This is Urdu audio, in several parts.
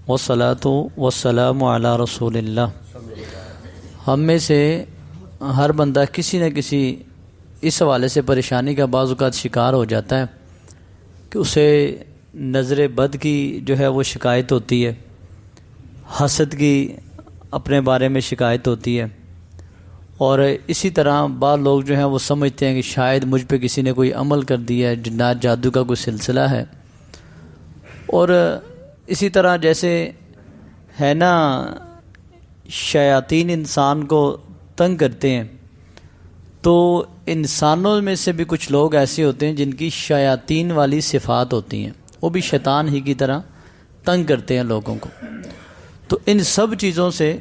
والصلاۃ والسلام علی رسول اللہ۔ ہم میں سے ہر بندہ کسی نہ کسی اس حوالے سے پریشانی کا بعض اوقات شکار ہو جاتا ہے کہ اسے نظر بد کی جو ہے وہ شکایت ہوتی ہے، حسد کی اپنے بارے میں شکایت ہوتی ہے، اور اسی طرح بعض لوگ جو ہیں وہ سمجھتے ہیں کہ شاید مجھ پہ کسی نے کوئی عمل کر دیا ہے، جنات جادو کا کوئی سلسلہ ہے۔ اور اسی طرح جیسے ہے نا شیاطین انسان کو تنگ کرتے ہیں، تو انسانوں میں سے بھی کچھ لوگ ایسے ہوتے ہیں جن کی شیاطین والی صفات ہوتی ہیں، وہ بھی شیطان ہی کی طرح تنگ کرتے ہیں لوگوں کو۔ تو ان سب چیزوں سے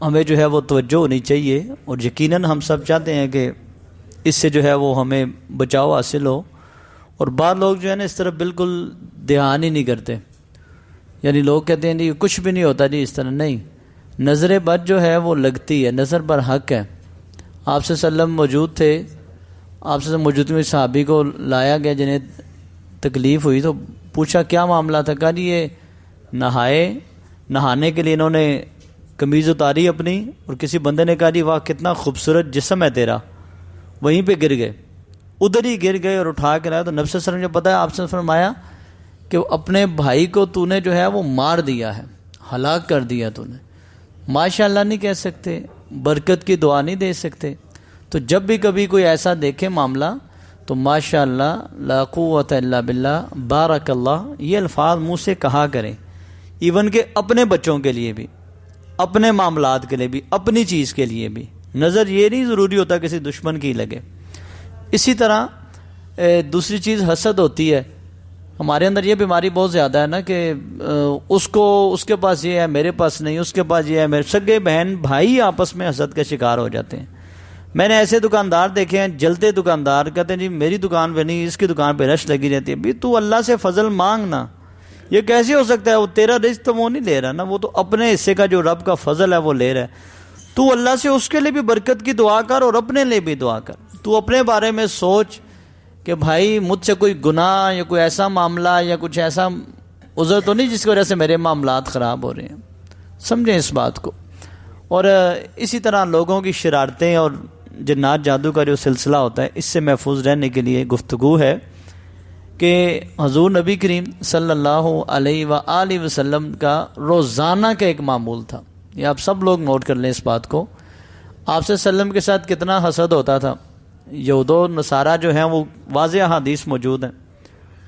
ہمیں جو ہے وہ توجہ ہونی چاہیے، اور یقیناً ہم سب چاہتے ہیں کہ اس سے جو ہے وہ ہمیں بچاؤ حاصل ہو۔ اور بعض لوگ جو ہے نا اس طرف بالکل دھیان ہی نہیں کرتے، یعنی لوگ کہتے ہیں جی کچھ بھی نہیں ہوتا جی، اس طرح نہیں، نظر بد جو ہے وہ لگتی ہے، نظر بر حق ہے۔ آپ صلی اللہ علیہ وسلم موجود تھے، آپ صلی اللہ علیہ وسلم موجود میں صحابی کو لایا گیا جنہیں تکلیف ہوئی، تو پوچھا کیا معاملہ تھا، کہا جی یہ نہانے کے لیے انہوں نے قمیض اتاری اپنی، اور کسی بندے نے کہا جی واہ کتنا خوبصورت جسم ہے تیرا، وہیں پہ گر گئے، ادھر ہی گر گئے اور اٹھا کے لایا۔ تو نبی صلی اللہ علیہ وسلم جو پتہ ہے آپ سے فرمایا کہ اپنے بھائی کو تو نے جو ہے وہ مار دیا ہے، ہلاک کر دیا تو نے، ماشاءاللہ نہیں کہہ سکتے، برکت کی دعا نہیں دے سکتے۔ تو جب بھی کبھی کوئی ایسا دیکھے معاملہ تو ماشاءاللہ لا قوت الا باللہ بارک اللہ یہ الفاظ منہ سے کہا کریں، ایون کہ اپنے بچوں کے لیے بھی، اپنے معاملات کے لیے بھی، اپنی چیز کے لیے بھی۔ نظر یہ نہیں ضروری ہوتا کسی دشمن کی لگے۔ اسی طرح دوسری چیز حسد ہوتی ہے۔ ہمارے اندر یہ بیماری بہت زیادہ ہے نا کہ اس کے پاس یہ ہے میرے پاس نہیں، اس کے پاس یہ ہے میرے، سگے بہن بھائی آپس میں حسد کا شکار ہو جاتے ہیں۔ میں نے ایسے دکاندار دیکھے ہیں، جلتے دکاندار، کہتے ہیں جی میری دکان پہ نہیں اس کی دکان پہ رش لگی رہتی ہے۔ بھی تو اللہ سے فضل مانگنا، یہ کیسے ہو سکتا ہے؟ وہ تیرا رزق تو وہ نہیں لے رہا نا، وہ تو اپنے حصے کا جو رب کا فضل ہے وہ لے رہا ہے۔ تو اللہ سے اس کے لیے بھی برکت کی دعا کر اور اپنے لیے بھی دعا کر۔ تو اپنے بارے میں سوچ کہ بھائی مجھ سے کوئی گناہ یا کوئی ایسا معاملہ یا کچھ ایسا عذر تو نہیں جس کی وجہ سے میرے معاملات خراب ہو رہے ہیں، سمجھیں اس بات کو۔ اور اسی طرح لوگوں کی شرارتیں اور جنات جادو کا جو سلسلہ ہوتا ہے، اس سے محفوظ رہنے کے لیے گفتگو ہے کہ حضور نبی کریم صلی اللہ علیہ وآلہ وسلم کا روزانہ کا ایک معمول تھا، یہ آپ سب لوگ نوٹ کر لیں اس بات کو۔ آپ صلی اللہ علیہ وسلم کے ساتھ کتنا حسد ہوتا تھا۔ یہود و نصارہ جو ہیں وہ واضح احادیث موجود ہیں،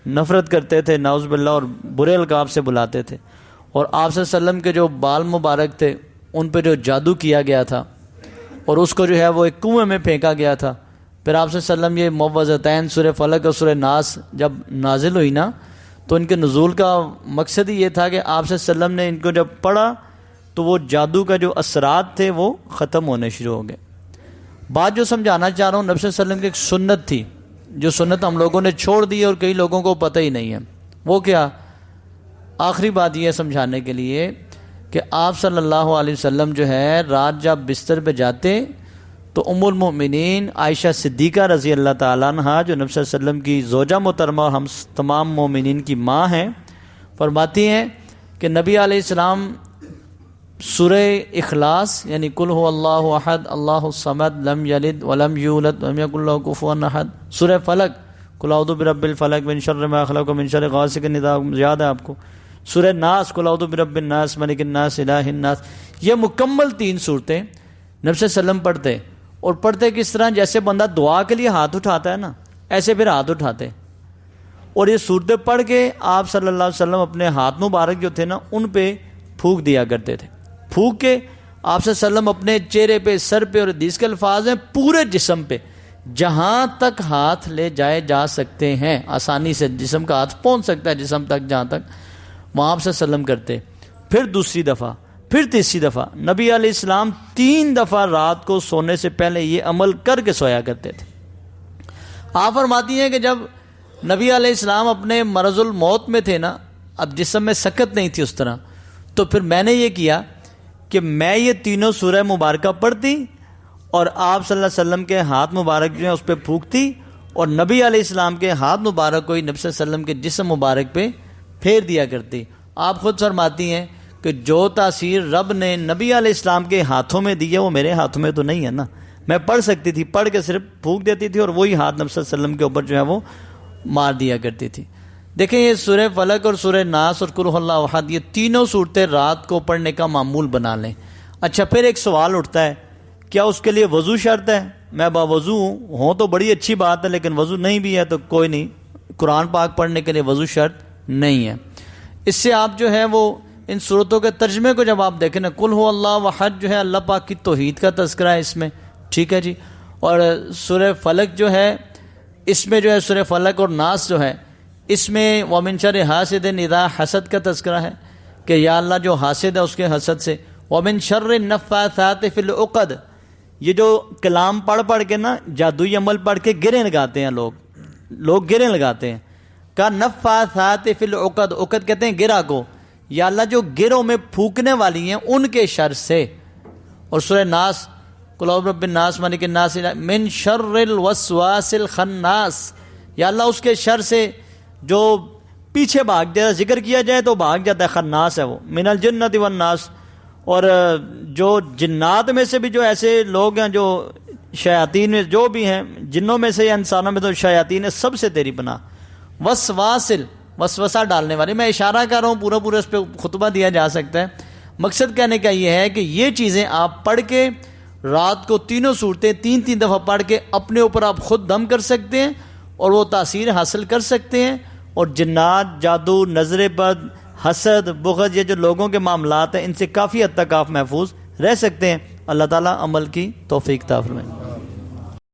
نفرت کرتے تھے نعوذ باللہ، اور برے القاب سے بلاتے تھے۔ اور آپ صلی اللہ علیہ وسلم کے جو بال مبارک تھے ان پہ جو جادو کیا گیا تھا اور اس کو جو ہے وہ ایک کنویں میں پھینکا گیا تھا۔ پھر آپ صلی اللہ علیہ وسلم یہ معوذتین سورہ فلق اور سورہ ناس جب نازل ہوئی نا، تو ان کے نزول کا مقصد ہی یہ تھا کہ آپ صلی اللہ علیہ وسلم نے ان کو جب پڑھا تو وہ جادو کا جو اثرات تھے وہ ختم ہونے شروع ہو گئے۔ بات جو سمجھانا چاہ رہا ہوں، نبی صلی اللہ علیہ وسلم کی ایک سنت تھی، جو سنت ہم لوگوں نے چھوڑ دی اور کئی لوگوں کو پتہ ہی نہیں ہے۔ وہ کیا؟ آخری بات یہ ہے سمجھانے کے لیے کہ آپ صلی اللہ علیہ وسلم جو ہے رات جب بستر پہ جاتے تو ام المؤمنین عائشہ صدیقہ رضی اللہ تعالیٰ عنہا، جو نبی صلی اللہ علیہ وسلم کی زوجہ محترمہ اور ہم تمام مومنین کی ماں ہیں، فرماتی ہیں کہ نبی علیہ السلام سورہ اخلاص یعنی قل هو اللہ احد اللہ الصمد لم یلد ولم یولد ولم یکن له کفوا احد، سورہ فلق قل اعوذ برب الفلق من شر ما خلق ومن شر غاسق اذا وقب، یاد ہے آپ کو؟ سورہ ناس قل اعوذ برب الناس ملک الناس الہ الناس۔ یہ مکمل 3 صورتیں نبی صلی اللہ علیہ وسلم پڑھتے، اور پڑھتے کس طرح؟ جیسے بندہ دعا کے لیے ہاتھ اٹھاتا ہے نا، ایسے پھر ہاتھ اٹھاتے، اور یہ صورتیں پڑھ کے آپ صلی اللہ علیہ وسلم اپنے ہاتھ مبارک جو تھے نا ان پہ پھونک دیا کرتے تھے۔ پھونک کے آپ صلی اللہ علیہ وسلم اپنے چہرے پہ، سر پہ، اور حدیث کے الفاظ ہیں پورے جسم پہ جہاں تک ہاتھ لے جائے جا سکتے ہیں، آسانی سے جسم کا ہاتھ پہنچ سکتا ہے جسم تک جہاں تک، وہاں آپ صلی اللہ علیہ وسلم کرتے۔ پھر دوسری دفعہ، پھر تیسری دفعہ، نبی علیہ السلام 3 دفعہ رات کو سونے سے پہلے یہ عمل کر کے سویا کرتے تھے۔ آپ فرماتی ہیں کہ جب نبی علیہ السلام اپنے مرض الموت میں تھے نا، اب جسم میں سکت نہیں تھی اس طرح، تو پھر میں نے یہ کیا کہ میں یہ تینوں سورہ مبارکہ پڑھتی اور آپ صلی اللہ علیہ وسلم کے ہاتھ مبارک جو ہیں اس پہ پھونکتی، اور نبی علیہ السلام کے ہاتھ مبارک کو ہی نبی صلی اللہ علیہ وسلم کے جسم مبارک پہ پھیر دیا کرتی۔ آپ خود فرماتی ہیں کہ جو تاثیر رب نے نبی علیہ السلام کے ہاتھوں میں دی ہے وہ میرے ہاتھوں میں تو نہیں ہے نا. میں پڑھ سکتی تھی, پڑھ کے صرف پھونک دیتی تھی اور وہی ہاتھ نبی صلی اللہ علیہ وسلم کے اوپر جو ہے وہ مار دیا کرتی تھی. دیکھیں یہ سورہ فلق اور سورہ ناس اور قل هو اللہ احد, یہ تینوں صورتیں رات کو پڑھنے کا معمول بنا لیں. اچھا پھر ایک سوال اٹھتا ہے, کیا اس کے لیے وضو شرط ہے؟ میں باوضو ہوں تو بڑی اچھی بات ہے, لیکن وضو نہیں بھی ہے تو کوئی نہیں, قرآن پاک پڑھنے کے لیے وضو شرط نہیں ہے. اس سے آپ جو ہے وہ ان صورتوں کے ترجمے کو جب آپ دیکھیں نا, قل هو اللہ احد جو ہے اللہ پاک کی توحید کا تذکرہ ہے اس میں, ٹھیک ہے جی. اور سورہ فلق جو ہے اس میں جو ہے سورہ فلق اور ناس جو ہے اس میں وَمِن شَرِّ حَاسِدٍ اِذَا حسد کا تذکرہ ہے کہ یا اللہ جو حاسد ہے اس کے حسد سے. وَمِن شَرِّ النَّفَّاثَاتِ فِي الْعُقَدِ, یہ جو کلام پڑھ پڑھ کے نا جادوئی عمل پڑھ کے گریں لگاتے ہیں لوگ گریں لگاتے ہیں. کا نفاثات فی العقد, عقد کہتے ہیں گرہ کو, یا اللہ جو گروں میں پھونکنے والی ہیں ان کے شر سے. اور سورہ ناس قل اعوذ برب الناس ملک الناس من شر الوسواس الخناس, یا اللہ اس کے شر سے جو پیچھے بھاگ جاتا, ذکر کیا جائے تو بھاگ جاتا ہے, خناس ہے وہ, من الجنۃ والناس. اور جو جنات میں سے بھی جو ایسے لوگ ہیں جو شیاطین میں جو بھی ہیں, جنوں میں سے یا انسانوں میں تو شیاطین ہے, سب سے تیری پناہ. وسواسل, وسوسہ ڈالنے والے. میں اشارہ کر رہا ہوں, پورا اس پہ خطبہ دیا جا سکتا ہے. مقصد کہنے کا یہ ہے کہ یہ چیزیں آپ پڑھ کے رات کو تینوں صورتیں 3 دفعہ پڑھ کے اپنے اوپر آپ خود دم کر سکتے ہیں اور وہ تاثیر حاصل کر سکتے ہیں. اور جنات, جادو, نظر بد, حسد, بغض, یہ جو لوگوں کے معاملات ہیں ان سے کافی حد تک آپ محفوظ رہ سکتے ہیں. اللہ تعالیٰ عمل کی توفیق عطا فرمائے.